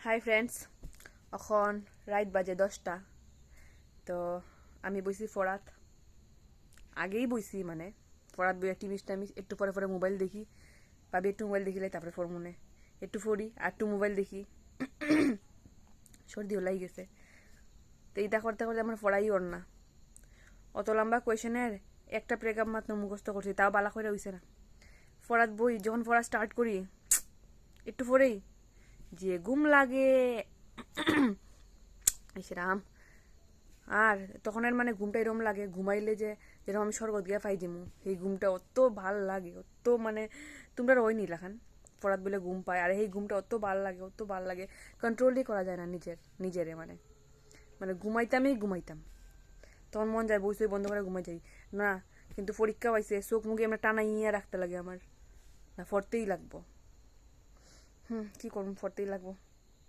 Hi friends, এখন রাত বাজে 10টা। তো আমি বইছি ফরাত, আগেই বইছি মানে ফরাত বইয়া টিভি টাইমি একটু পরে পরে মোবাইল দেখি, ভাবি একটু মোবাইল দেখিলে তারপরে ফোর মনে একটু ফড়ি আর একটু মোবাইল দেখি। সর্দিও লাই গেছে। তো এইটা করতে করতে আমার পড়াই ওর না, অত লম্বা কোয়েশনের একটা প্রেগাম মাত্র মুখস্থ করছি, তাও বালা করে হইছে না। ফরাত বই যখন পড়া স্টার্ট করি একটু পরেই যে ঘুম লাগে। রাম, আর তখন আর মানে ঘুমটা এরম লাগে, ঘুমাইলে যে যেরকম আমি স্বর্গত গিয়া পাই দিমু, এই ঘুমটা অত ভাল লাগে, অত মানে তোমরা রই নি লাখান পড়াত বলে ঘুম পায়, আর এই ঘুমটা অত ভাল লাগে, অত ভাল লাগে, কন্ট্রোলই করা যায় না নিজেরে। মানে মানে ঘুমাইতাম, তখন মন যায় বই বন্ধ করে ঘুমাই যাই না, কিন্তু পরীক্ষা হয়েছে, চোখ মুখে আমরা টানাইয়া রাখতে লাগে আমার, না পড়তেই লাগবো। কি করবো, পড়তেই লাগবো।